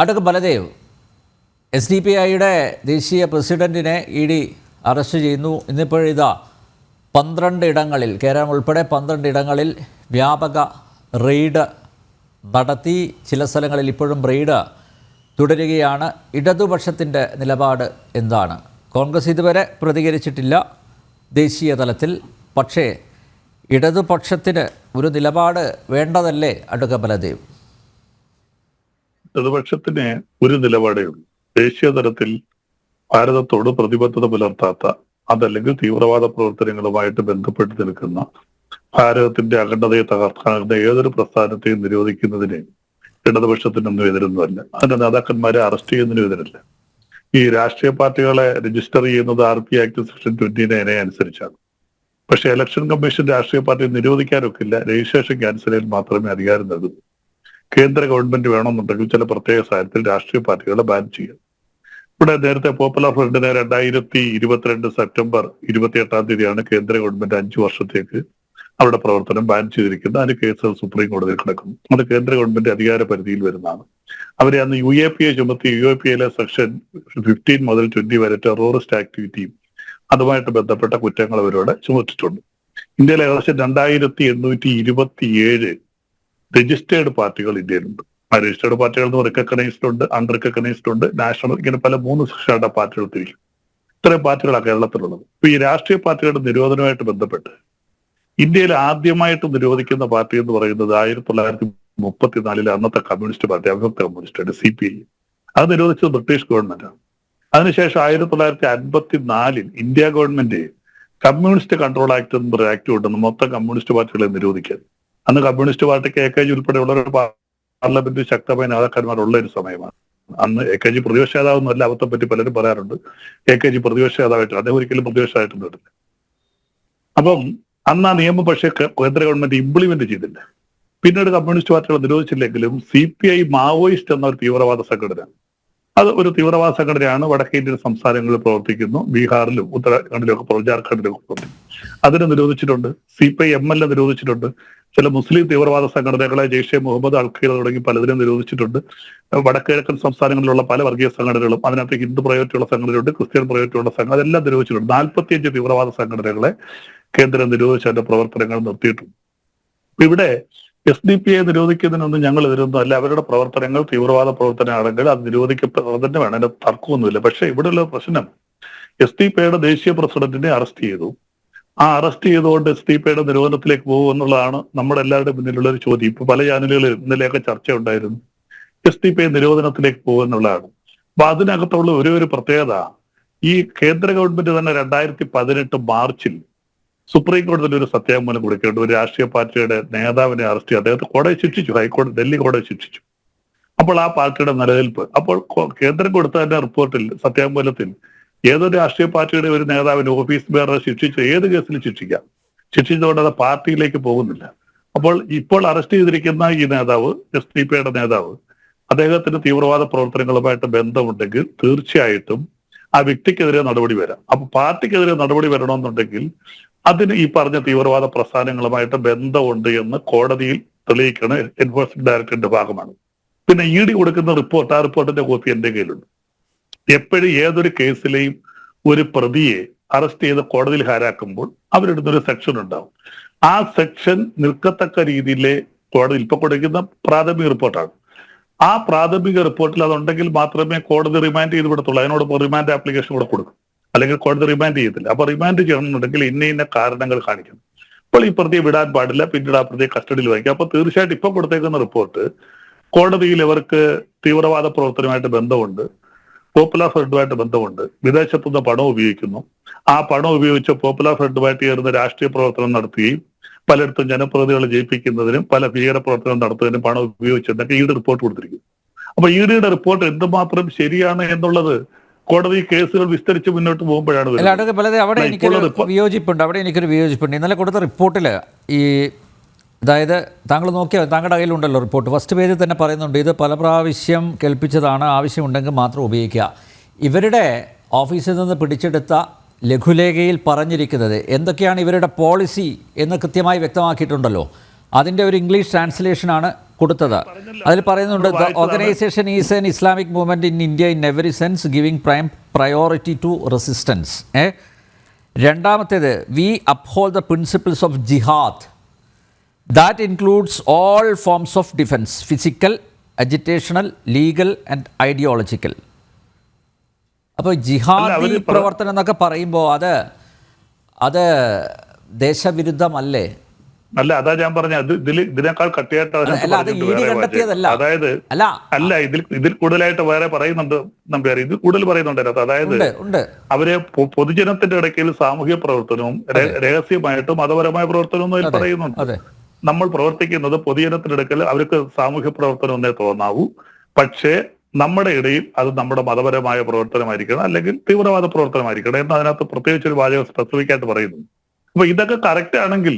Advocate Baladev, SDPIയുടെ ദേശീയ പ്രസിഡന്റിനെ ED arrest ചെയ്യുന്നു. ഇന്നിപ്പോഴിതാ 12 ഇടങ്ങളിൽ, കേരളം ഉൾപ്പെടെ 12 ഇടങ്ങളിൽ വ്യാപക റെയ്ഡ് നടത്തി. ചില സ്ഥലങ്ങളിൽ ഇപ്പോഴും റെയ്ഡ് തുടരുകയാണ്. ഇടതുപക്ഷത്തിൻ്റെ നിലപാട് എന്താണ്? കോൺഗ്രസ് ഇതുവരെ പ്രതികരിച്ചിട്ടില്ല ദേശീയ തലത്തിൽ. പക്ഷേ ഇടതുപക്ഷത്തിന് ഒരു നിലപാട് വേണ്ടതല്ലേ അഡ്വക്കേറ്റ് ബലദേവ്? ഇടതുപക്ഷത്തിന് ഒരു നിലപാടേ ഉള്ളൂ. ദേശീയ തലത്തിൽ ഭാരതത്തോട് പ്രതിബദ്ധത പുലർത്താത്ത, അതല്ലെങ്കിൽ തീവ്രവാദ പ്രവർത്തനങ്ങളുമായിട്ട് ബന്ധപ്പെട്ട് നിൽക്കുന്ന, ഭാരതത്തിന്റെ അഖണ്ഡതയെ തകർക്കാവുന്ന ഏതൊരു പ്രസ്ഥാനത്തെയും നിരോധിക്കുന്നതിന് ഇടതുപക്ഷത്തിനൊന്നും എതിരൊന്നുമല്ല. അതിന്റെ നേതാക്കന്മാരെ അറസ്റ്റ് ചെയ്യുന്നതിനും എതിരല്ല. ഈ രാഷ്ട്രീയ പാർട്ടികളെ രജിസ്റ്റർ ചെയ്യുന്നത് RP ആക്ട് സെക്ഷൻ 29 അനുസരിച്ചാണ്. പക്ഷെ ഇലക്ഷൻ കമ്മീഷൻ രാഷ്ട്രീയ പാർട്ടിയെ നിരോധിക്കാനൊക്കില്ല. രജിസ്ട്രേഷൻ ക്യാൻസൽ ചെയ്യാൻ മാത്രമേ അധികാരം നൽകുന്നു. കേന്ദ്ര ഗവൺമെന്റ് വേണമെന്നുണ്ടെങ്കിൽ ചില പ്രത്യേക സാഹചര്യത്തിൽ രാഷ്ട്രീയ പാർട്ടികളെ ബാൻ ചെയ്യാം. ഇവിടെ നേരത്തെ പോപ്പുലർ ഫ്രണ്ടിനെ 2022 സെപ്റ്റംബർ 28 കേന്ദ്ര ഗവൺമെന്റ് 5 വർഷത്തേക്ക് അവരുടെ പ്രവർത്തനം ബാൻ ചെയ്തിരിക്കുന്നത്. അതിന് കേസുകൾ സുപ്രീം കോടതിയിൽ കിടക്കുന്നു. അത് കേന്ദ്ര ഗവൺമെന്റ് അധികാര പരിധിയിൽ വരുന്നതാണ്. അവരെ അന്ന് UAPA ചുമത്തി UAPAയിലെ സെക്ഷൻ 15 മുതൽ 20 വരെ ടെററിസ്റ്റ് ആക്ടിവിറ്റിയും അതുമായിട്ട് ബന്ധപ്പെട്ട കുറ്റങ്ങൾ അവരോട് ചുമത്തിയിട്ടുണ്ട്. ഇന്ത്യയിൽ ഏകദേശം 2827 രജിസ്റ്റേർഡ് പാർട്ടികൾ ഇന്ത്യയിലുണ്ട്. ആ രജിസ്റ്റേർഡ് പാർട്ടികൾ റിക്കഗ്നൈസ്ഡ് ഉണ്ട്, അൺറിക്കഗ്നൈസ്ഡ് ഉണ്ട്, നാഷണൽ, ഇങ്ങനെ പല 3 സെക്ഷനുകളുടെ പാർട്ടികൾ തിരിക്കും. ഇത്രയും പാർട്ടികളാണ് കേരളത്തിലുള്ളത്. ഇപ്പൊ ഈ രാഷ്ട്രീയ പാർട്ടികളുടെ നിരോധനവുമായിട്ട് ബന്ധപ്പെട്ട് ഇന്ത്യയിൽ ആദ്യമായിട്ട് നിരോധിക്കുന്ന പാർട്ടി എന്ന് പറയുന്നത് 1934 അന്നത്തെ കമ്മ്യൂണിസ്റ്റ് പാർട്ടി, അവിഭക്ത കമ്മ്യൂണിസ്റ്റ് CPI. അത് നിരോധിച്ചത് ബ്രിട്ടീഷ് ഗവൺമെന്റാണ്. അതിനുശേഷം 1954 India government communist control act എന്നൊരു ആക്ട് കൊണ്ടുവന്ന് മൊത്തം കമ്മ്യൂണിസ്റ്റ് പാർട്ടികളെ നിരോധിക്കാൻ. അന്ന് കമ്മ്യൂണിസ്റ്റ് പാർട്ടിക്ക് AKG ഉൾപ്പെടെയുള്ള ഒരു പാർലമെന്റ് ശക്തമായ നേതാക്കന്മാരുള്ള ഒരു സമയമാണ്. അന്ന് AKG പ്രതിപക്ഷ നേതാവൊന്നുമല്ല. അവത്തെ പറ്റി പലരും പറയാറുണ്ട്. AKG പ്രതിപക്ഷ നേതാവായിട്ട്, അദ്ദേഹം ഒരിക്കലും പ്രതിപക്ഷമായിട്ടൊന്നും വരില്ല. അപ്പം അന്ന് ആ നിയമം പക്ഷേ കേന്ദ്ര ഗവൺമെന്റ് ഇംപ്ലിമെന്റ് ചെയ്തില്ല. പിന്നീട് കമ്മ്യൂണിസ്റ്റ് പാർട്ടികൾ നിരോധിച്ചില്ലെങ്കിലും CPI മാവോയിസ്റ്റ് എന്ന ഒരു തീവ്രവാദ സംഘടന, അത് ഒരു തീവ്രവാദ സംഘടനയാണ്. വടക്കേ ഇന്ത്യൻ സംസ്ഥാനങ്ങളിൽ പ്രവർത്തിക്കുന്നു. ബീഹാറിലും ഉത്തരാഖണ്ഡിലും ജാർഖണ്ഡിലും പ്രവർത്തിക്കുന്നു. അതിനെ നിരോധിച്ചിട്ടുണ്ട്. CPI ML നിരോധിച്ചിട്ടുണ്ട്. ചില മുസ്ലിം തീവ്രവാദ സംഘടനകളെ ജെയ്ഷെ മുഹമ്മദ്, അൽഖയ്ദ തുടങ്ങി പലതിനെ നിരോധിച്ചിട്ടുണ്ട്. വടക്കിഴക്കൻ സംസ്ഥാനങ്ങളിലുള്ള പല വർഗീയ സംഘടനകളും, അതിനകത്ത് ഹിന്ദു പ്രയോറിറ്റിയുള്ള സംഘടനയുണ്ട്, ക്രിസ്ത്യൻ പ്രയോറിറ്റിയുള്ള സംഘടന, അതെല്ലാം നിരോധിച്ചിട്ടുണ്ട്. 45 തീവ്രവാദ സംഘടനകളെ കേന്ദ്രം നിരോധിച്ച് അതിന്റെ പ്രവർത്തനങ്ങൾ നിർത്തിയിട്ടുണ്ട്. ഇവിടെ SDPI നിരോധിക്കുന്നതിനൊന്നും ഞങ്ങൾ എതിരൊന്നും അല്ല. അവരുടെ പ്രവർത്തനങ്ങൾ തീവ്രവാദ പ്രവർത്തനമാണെങ്കിൽ അത് നിരോധിക്കപ്പെടുന്നതന്നെ വേണം. അതിന്റെ തർക്കമൊന്നുമില്ല. പക്ഷെ ഇവിടെയുള്ള പ്രശ്നം, SDPIയുടെ ദേശീയ പ്രസിഡന്റിനെ അറസ്റ്റ് ചെയ്തു. ആ അറസ്റ്റ് ചെയ്തുകൊണ്ട് SDPIയുടെ നിരോധനത്തിലേക്ക് പോകും എന്നുള്ളതാണ് നമ്മുടെ എല്ലാവരുടെ മുന്നിലുള്ള ഒരു ചോദ്യം. ഇപ്പൊ പല ചാനലുകളിലും ഇന്നലെയൊക്കെ ചർച്ച ഉണ്ടായിരുന്നു. SDPI നിരോധനത്തിലേക്ക് പോകും എന്നുള്ളതാണ്. അപ്പൊ അതിനകത്തുള്ള ഒരു പ്രത്യേകത, ഈ കേന്ദ്ര ഗവൺമെന്റ് തന്നെ 2018 മാർച്ചിൽ സുപ്രീം കോടതിയിൽ ഒരു സത്യാഗ്രഹം കൊടുക്കേണ്ട ഒരു രാഷ്ട്രീയ പാർട്ടിയുടെ നേതാവിനെ അറസ്റ്റ് ചെയ്ത് അദ്ദേഹത്തെ കോടതി ശിക്ഷിച്ചു. ഹൈക്കോടതി, ഡൽഹി കോടതി ശിക്ഷിച്ചു. അപ്പോൾ ആ പാർട്ടിയുടെ നിലനിൽപ്പ്, അപ്പോൾ കേന്ദ്രം കൊടുത്ത തന്നെ റിപ്പോർട്ടിൽ, സത്യാഗ്രഹത്തിൽ ഏതൊരു രാഷ്ട്രീയ പാർട്ടിയുടെ ഒരു നേതാവിന് ഓഫീസ് ബെയറെ ശിക്ഷിച്ച് ഏത് കേസിലും ശിക്ഷിക്കാം. ശിക്ഷിച്ചുകൊണ്ട് അത് പാർട്ടിയിലേക്ക് പോകുന്നില്ല. അപ്പോൾ ഇപ്പോൾ അറസ്റ്റ് ചെയ്തിരിക്കുന്ന ഈ നേതാവ്, SDPIയുടെ നേതാവ്, അദ്ദേഹത്തിന് തീവ്രവാദ പ്രവർത്തനങ്ങളുമായിട്ട് ബന്ധമുണ്ടെങ്കിൽ തീർച്ചയായിട്ടും ആ വ്യക്തിക്കെതിരെ നടപടി വരാം. അപ്പൊ പാർട്ടിക്കെതിരെ നടപടി വരണമെന്നുണ്ടെങ്കിൽ അതിന് ഈ പറഞ്ഞ തീവ്രവാദ പ്രസ്ഥാനങ്ങളുമായിട്ട് ബന്ധമുണ്ട് എന്ന് കോടതിയിൽ തെളിയിക്കുന്ന എൻഫോഴ്സ്മെന്റ് ഡയറക്ടറിന്റെ ഭാഗമാണ്. പിന്നെ ED കൊടുക്കുന്ന റിപ്പോർട്ട്, ആ റിപ്പോർട്ടിന്റെ കോപ്പി എന്റെ കയ്യിലുണ്ട്. എപ്പോഴും ഏതൊരു കേസിലെയും ഒരു പ്രതിയെ അറസ്റ്റ് ചെയ്ത് കോടതിയിൽ ഹാജരാക്കുമ്പോൾ അവരിടുന്നൊരു സെക്ഷൻ ഉണ്ടാവും. ആ സെക്ഷൻ നിൽക്കത്തക്ക രീതിയിലെ കോടതി ഇപ്പൊ കൊടുക്കുന്ന പ്രാഥമിക റിപ്പോർട്ടാണ്. ആ പ്രാഥമിക റിപ്പോർട്ടിൽ അതുണ്ടെങ്കിൽ മാത്രമേ കോടതി റിമാൻഡ് ചെയ്ത് വിടത്തുള്ളൂ. അതിനോടൊപ്പം റിമാൻഡ് ആപ്ലിക്കേഷൻ കൂടെ കൊടുക്കും. അല്ലെങ്കിൽ കോടതി റിമാൻഡ് ചെയ്യത്തില്ല. അപ്പൊ റിമാൻഡ് ചെയ്യണമെന്നുണ്ടെങ്കിൽ ഇന്ന കാരണങ്ങൾ കാണിക്കണം. അപ്പോൾ ഈ പ്രതിയെ വിടാൻ പാടില്ല, പിന്നീട് ആ പ്രതിയെ കസ്റ്റഡിയിൽ വയ്ക്കുക. അപ്പൊ തീർച്ചയായിട്ടും ഇപ്പൊ കൊടുത്തേക്കുന്ന റിപ്പോർട്ട് കോടതിയിൽ ഇവർക്ക് തീവ്രവാദ പ്രവർത്തനമായിട്ട് ബന്ധമുണ്ട്, പോപ്പുലർ ഫ്രണ്ടുമായിട്ട് ബന്ധമുണ്ട്, വിദേശത്തുനിന്ന് പണം ഉപയോഗിക്കുന്നു, ആ പണം ഉപയോഗിച്ച് പോപ്പുലർ ഫ്രണ്ടുമായിട്ട് ചേർന്ന് രാഷ്ട്രീയ പ്രവർത്തനം നടത്തുകയും പലയിടത്തും ജനപ്രതിനിധികളെ ജയിപ്പിക്കുന്നതിനും പല ഭീകര പ്രവർത്തനം നടത്തുന്നതിനും പണം ഉപയോഗിച്ചെന്നൊക്കെ ED റിപ്പോർട്ട് കൊടുത്തിരിക്കുന്നു. അപ്പൊ EDയുടെ റിപ്പോർട്ട് എന്തുമാത്രം ശരിയാണ് എന്നുള്ളത് കോടതി കേസുകൾ വിസ്തരിച്ച് മുന്നോട്ട് പോകുമ്പോഴാണ്. അവിടെ എനിക്കൊരു വിയോജിപ്പുണ്ട്. ഇന്നലെ കൊടുത്ത റിപ്പോർട്ടിൽ ഈ, അതായത് താങ്കൾ നോക്കിയാൽ താങ്കളുടെ കയ്യിലുണ്ടല്ലോ റിപ്പോർട്ട്, ഫസ്റ്റ് പേജിൽ തന്നെ പറയുന്നുണ്ട് ഇത് പല പ്രാവശ്യം കേൾപ്പിച്ചതാണ്, ആവശ്യമുണ്ടെങ്കിൽ മാത്രം ഉപയോഗിക്കുക. ഇവരുടെ ഓഫീസിൽ നിന്ന് പിടിച്ചെടുത്ത ലഘുലേഖയിൽ പറഞ്ഞിരിക്കുന്നത് എന്തൊക്കെയാണ് ഇവരുടെ പോളിസി എന്ന് കൃത്യമായി വ്യക്തമാക്കിയിട്ടുണ്ടല്ലോ. അതിൻ്റെ ഒരു ഇംഗ്ലീഷ് ട്രാൻസ്ലേഷനാണ് കൊടുത്തത്. അതിൽ പറയുന്നുണ്ട്, the organisation is an Islamic movement in India in every sense giving priority to resistance. രണ്ടാമത്തേത്, we uphold the principles of jihad. That includes all forms of defence, physical, agitational, legal and ideological. അപ്പോൾ ജിഹാദി പ്രവർത്തനം എന്നൊക്കെ പറയുമ്പോൾ അത് ദേശവിരുദ്ധമല്ലേ? അല്ല, അതാ ഞാൻ പറഞ്ഞ ഇതിനേക്കാൾ കട്ടിയായിട്ട് അതായത് അല്ല ഇതിൽ കൂടുതലായിട്ട് വേറെ പറയുന്നുണ്ട് നമ്പ്യാർ, ഇത് കൂടുതൽ പറയുന്നുണ്ടായിരുന്നു. അതായത് അവരെ പൊതുജനത്തിന്റെ ഇടയ്ക്കിൽ സാമൂഹ്യ പ്രവർത്തനവും രഹസ്യമായിട്ടും മതപരമായ പ്രവർത്തനവും അതിൽ പറയുന്നുണ്ട്. നമ്മൾ പ്രവർത്തിക്കുന്നത് പൊതുജനത്തിന്റെ ഇടയ്ക്കിൽ അവർക്ക് സാമൂഹ്യ പ്രവർത്തനം എന്നേ തോന്നാവൂ, പക്ഷേ നമ്മുടെ ഇടയിൽ അത് നമ്മുടെ മതപരമായ പ്രവർത്തനമായിരിക്കണം, അല്ലെങ്കിൽ തീവ്രവാദ പ്രവർത്തനമായിരിക്കണം എന്ന് അതിനകത്ത് പ്രത്യേകിച്ച് ഒരു വാചകം സ്പെസിഫിക് ആയിട്ട് പറയുന്നു. അപ്പൊ ഇതൊക്കെ കറക്റ്റ് ആണെങ്കിൽ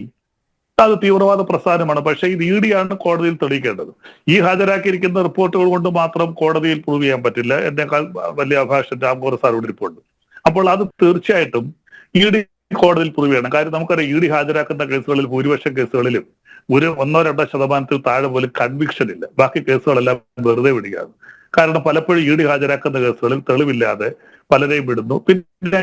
അത് തീവ്രവാദ പ്രസ്ഥാനമാണ്. പക്ഷേ ഇത് ED ആണ് കോടതിയിൽ തെളിയിക്കേണ്ടത്. ഈ ഹാജരാക്കിയിരിക്കുന്ന റിപ്പോർട്ടുകൾ കൊണ്ട് മാത്രം കോടതിയിൽ പ്രൂവ് ചെയ്യാൻ പറ്റില്ല. എന്നേക്കാൾ വലിയ അഭാഷൻ രാംകോർ സാർ ഇവിടെ ഇരിപ്പുണ്ട്. അപ്പോൾ അത് തീർച്ചയായിട്ടും ED കോടതിയിൽ പ്രൂവ് ചെയ്യണം. കാര്യം നമുക്കറിയാം, ED ഹാജരാക്കുന്ന കേസുകളിൽ ഭൂരിപക്ഷം കേസുകളിലും 1-2% താഴെ പോലും കൺവിക്ഷൻ ഇല്ല. ബാക്കി കേസുകളെല്ലാം വെറുതെ വിടുകയാണ്. കാരണം പലപ്പോഴും ED ഹാജരാക്കുന്ന കേസുകളിൽ തെളിവില്ലാതെ പലരെയും വിടുന്നു. പിന്നെ